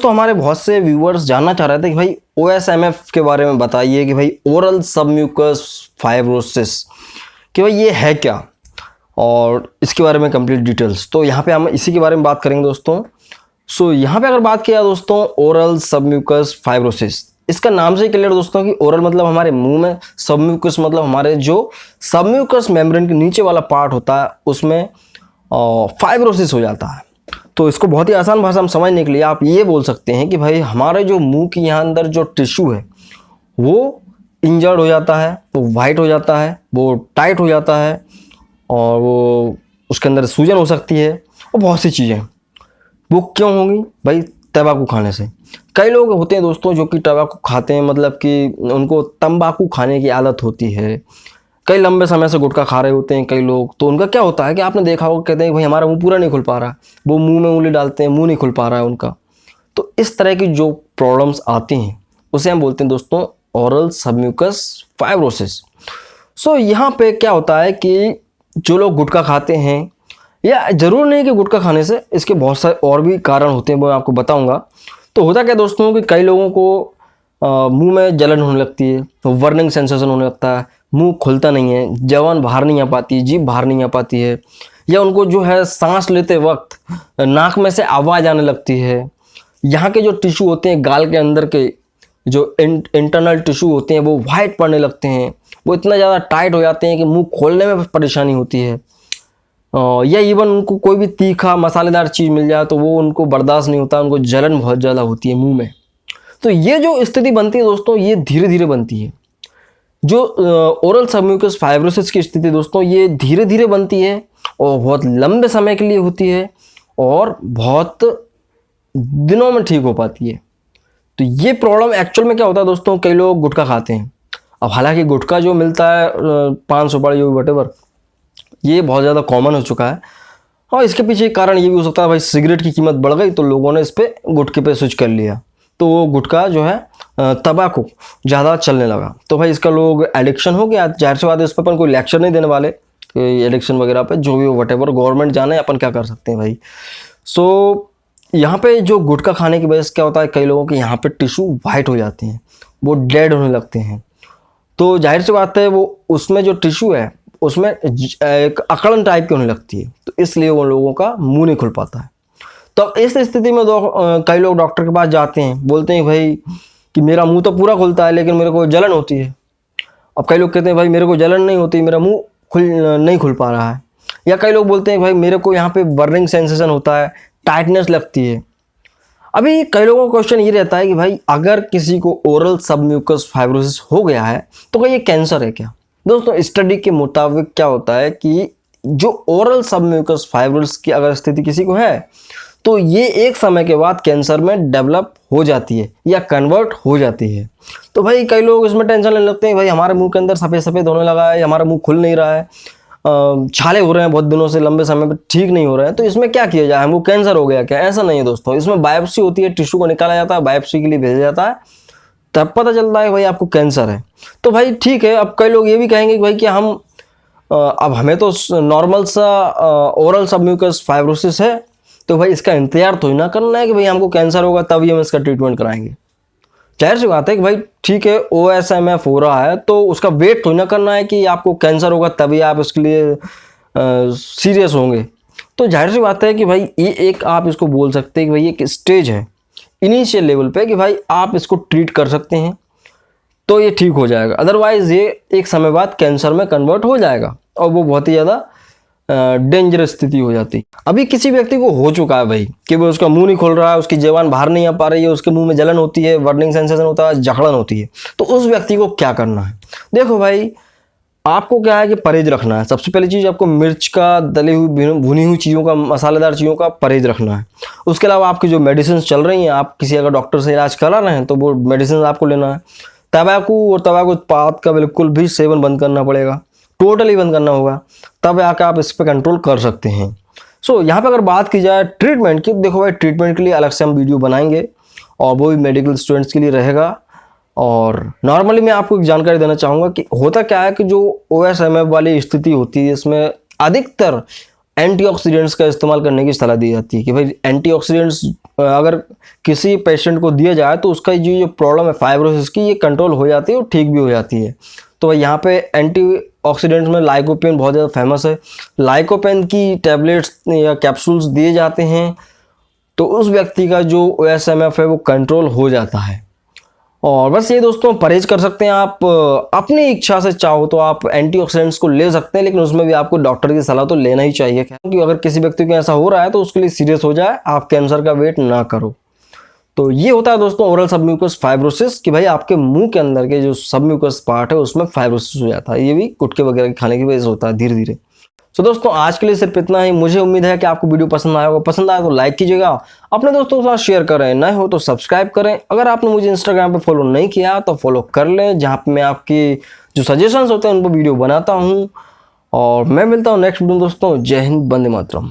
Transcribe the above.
दोस्तों हमारे बहुत से व्यूअर्स जानना चाह रहे थे कि भाई OSMF के बारे में बताइए कि भाई ओरल सबम्यूकस फाइब्रोसिस कि भाई ये है क्या और इसके बारे में कंप्लीट डिटेल्स। तो यहाँ पे हम इसी के बारे में बात करेंगे दोस्तों। सो यहाँ पे अगर बात किया दोस्तों ओरल सबम्यूकस फाइब्रोसिस, इसका नाम से ही क्लियर दोस्तों कि ओरल मतलब हमारे मुंह में, सबम्यूकस मतलब हमारे जो सबम्यूकस मेम्ब्रेन के नीचे वाला पार्ट होता है उसमें फाइब्रोसिस हो जाता है। तो इसको बहुत ही आसान भाषा में समझने के लिए आप ये बोल सकते हैं कि भाई हमारे जो मुंह के यहाँ अंदर जो टिश्यू है वो इंजर्ड हो जाता है, वो वाइट हो जाता है, वो टाइट हो जाता है और वो उसके अंदर सूजन हो सकती है और बहुत सी चीज़ें। वो क्यों होंगी भाई? तंबाकू खाने से। कई लोग होते हैं दोस्तों जो कि तंबाकू खाते हैं, मतलब कि उनको तंबाकू खाने की आदत होती है। कई लंबे समय से गुटखा खा रहे होते हैं कई लोग, तो उनका क्या होता है कि आपने देखा होगा, कहते हैं भाई हमारा मुंह पूरा नहीं खुल पा रहा, वो मुंह में उंगली डालते हैं, मुंह नहीं खुल पा रहा है उनका। तो इस तरह की जो प्रॉब्लम्स आती हैं उसे हम बोलते हैं दोस्तों ओरल सबम्यूकस फाइब्रोसिस। सो यहाँ पे क्या होता है कि जो लोग गुटखा खाते हैं, या ज़रूर नहीं कि गुटखा खाने से, इसके बहुत सारे और भी कारण होते हैं, वो मैं आपको बताऊँगा। तो होता क्या दोस्तों कि कई लोगों को मुंह में जलन होने लगती है, बर्निंग सेंसेशन होने लगता है, मुंह खुलता नहीं है, जबान बाहर नहीं आ पाती है, जीभ बाहर नहीं आ पाती है, या उनको जो है सांस लेते वक्त नाक में से आवाज़ आने लगती है। यहाँ के जो टिश्यू होते हैं गाल के अंदर के जो इंटरनल टिश्यू होते हैं वो वाइट पड़ने लगते हैं, वो इतना ज़्यादा टाइट हो जाते हैं कि मुंह खोलने में परेशानी होती है। या इवन उनको कोई भी तीखा मसालेदार चीज़ मिल जाए तो वो उनको बर्दाश्त नहीं होता, उनको जलन बहुत ज़्यादा होती है मुंह में। तो ये जो स्थिति बनती है दोस्तों, ये धीरे धीरे बनती है। जो ओरल सबम्यूकस फाइब्रोसिस की स्थिति दोस्तों, ये धीरे धीरे बनती है और बहुत लंबे समय के लिए होती है और बहुत दिनों में ठीक हो पाती है। तो ये प्रॉब्लम एक्चुअल में क्या होता है दोस्तों, कई लोग गुटखा खाते हैं। अब हालांकि गुटखा जो मिलता है 500 बड़े जो वटेवर, ये बहुत ज़्यादा कॉमन हो चुका है और इसके पीछे एक कारण ये भी हो सकता है भाई सिगरेट की कीमत बढ़ गई तो लोगों ने इस पर गुटखे पे स्विच कर लिया, तो वो गुटखा जो है तंबाकू ज़्यादा चलने लगा। तो भाई इसका लोग एडिक्शन हो गया। जाहिर सी बात है, इस पर अपन कोई लेक्चर नहीं देने वाले एडिक्शन वगैरह पे, जो भी हो वटेवर, गवर्नमेंट जाने, अपन क्या कर सकते हैं भाई। सो यहाँ पे जो गुटखा खाने की वजह से क्या होता है, कई लोगों के यहाँ पे टिश्यू वाइट हो जाते हैं, वो डेड होने लगते हैं। तो जाहिर सी बात है वो उसमें जो टिश्यू है उसमें एक अकड़न टाइप की होने लगती है, तो इसलिए उन लोगों का मुंह नहीं खुल पाता है। तो इस स्थिति में कई लोग डॉक्टर के पास जाते हैं, बोलते हैं भाई कि मेरा मुंह तो पूरा खुलता है लेकिन मेरे को जलन होती है। अब कई लोग कहते हैं भाई मेरे को जलन नहीं होती, मेरा मुंह नहीं खुल पा रहा है। या कई लोग बोलते हैं भाई मेरे को यहाँ पे बर्निंग सेंसेशन होता है, टाइटनेस लगती है। अभी कई लोगों का क्वेश्चन ये रहता है कि भाई अगर किसी को ओरल सबम्यूकस फाइब्रोसिस हो गया है तो क्या ये कैंसर है क्या? दोस्तों स्टडी के मुताबिक क्या होता है कि जो ओरल सबम्यूकस फाइब्रोसिस की अगर स्थिति किसी को है तो ये एक समय के बाद कैंसर में डेवलप हो जाती है या कन्वर्ट हो जाती है। तो भाई कई लोग इसमें टेंशन लेने लगते हैं, भाई हमारे मुंह के अंदर सफ़ेद सफ़ेद होने लगा है, हमारा मुंह खुल नहीं रहा है, छाले हो रहे हैं बहुत दिनों से, लंबे समय पर ठीक नहीं हो रहा है, तो इसमें क्या किया जाए, हमको कैंसर हो गया क्या? ऐसा नहीं है दोस्तों, इसमें बायोप्सी होती है, टिश्यू को निकाला जाता है, बायोप्सी के लिए भेजा जाता है, तब पता चलता है भाई आपको कैंसर है। तो भाई ठीक है। अब कई लोग ये भी कहेंगे कि भाई कि हम अब हमें तो नॉर्मल सा ओरल सबम्यूकस फाइब्रोसिस है, तो भाई इसका इंतजार तो ही ना करना है कि भाई हमको कैंसर होगा तभी हम इसका ट्रीटमेंट कराएंगे। जाहिर सी बात है कि भाई ठीक है OSMF हो रहा है तो उसका वेट तो ही ना करना है कि आपको कैंसर होगा तभी आप इसके लिए सीरियस होंगे। तो जाहिर सी बात है कि भाई ये एक आप इसको बोल सकते हैं कि भाई एक स्टेज है इनिशियल लेवल पे कि भाई आप इसको ट्रीट कर सकते हैं तो ये ठीक हो जाएगा, अदरवाइज ये एक समय बाद कैंसर में कन्वर्ट हो जाएगा और वो बहुत ही ज़्यादा डेंजरस स्थिति हो जाती। अभी किसी व्यक्ति को हो चुका है भाई कि वो उसका मुंह नहीं खोल रहा है, उसकी ज़बान बाहर नहीं आ पा रही है, उसके मुंह में जलन होती है, बर्निंग सेंसेशन होता है, जकड़न होती है, तो उस व्यक्ति को क्या करना है? देखो भाई आपको क्या है कि परहेज रखना है। सबसे पहली चीज़ आपको मिर्च का, दली हुई भुनी हुई चीज़ों का, मसालेदार चीज़ों का परहेज रखना है। उसके अलावा आपकी जो मेडिसिन चल रही हैं, आप किसी अगर डॉक्टर से इलाज करा रहे हैं तो वो मेडिसिन आपको लेना है। तंबाकू और तंबाकू उत्पाद का बिल्कुल भी सेवन बंद करना पड़ेगा, टोटली बंद करना होगा, तब आकर आप इस पर कंट्रोल कर सकते हैं। सो यहाँ पे अगर बात की जाए ट्रीटमेंट की, देखो भाई ट्रीटमेंट के लिए अलग से हम वीडियो बनाएंगे और वो भी मेडिकल स्टूडेंट्स के लिए रहेगा। और नॉर्मली मैं आपको एक जानकारी देना चाहूँगा कि होता क्या है कि जो OSMF वाली स्थिति होती है इसमें अधिकतर एंटीऑक्सीडेंट्स का इस्तेमाल करने की सलाह दी जाती है कि भाई एंटीऑक्सीडेंट्स अगर किसी पेशेंट को दिया जाए तो उसका जो प्रॉब्लम है फाइब्रोसिस की, ये कंट्रोल हो जाती है और ठीक भी हो जाती है। तो यहाँ पे एंटीऑक्सीडेंट्स में लाइकोपेन बहुत ज़्यादा फेमस है। लाइकोपेन की टैबलेट्स या कैप्सूल्स दिए जाते हैं तो उस व्यक्ति का जो OSMF है वो कंट्रोल हो जाता है। और बस ये दोस्तों, परहेज कर सकते हैं आप, अपनी इच्छा से चाहो तो आप एंटीऑक्सीडेंट्स को ले सकते हैं, लेकिन उसमें भी आपको डॉक्टर की सलाह तो लेना ही चाहिए, क्योंकि अगर किसी व्यक्ति को ऐसा हो रहा है तो उसके लिए सीरियस हो जाए, आप कैंसर का वेट ना करो। तो ये होता है दोस्तों ओरल सबम्यूकस फाइब्रोसिस, कि भाई आपके मुंह के अंदर के जो सबम्यूकस पार्ट है उसमें फाइब्रोसिस हो जाता है। ये भी गुटखे वगैरह के खाने की वजह से होता है धीरे धीरे। तो दोस्तों आज के लिए सिर्फ इतना ही। मुझे उम्मीद है कि आपको वीडियो पसंद आया होगा। पसंद आया तो लाइक कीजिएगा, अपने दोस्तों के साथ शेयर करें, नए हो तो सब्सक्राइब करें। अगर आपने मुझे इंस्टाग्राम पे फॉलो नहीं किया तो फॉलो कर लें, जहाँ पे मैं आपकी जो सजेशंस होते हैं उन पर वीडियो बनाता हूँ। और मैं मिलता हूँ नेक्स्ट वीडियो में दोस्तों। जय हिंद, वंदे मातरम।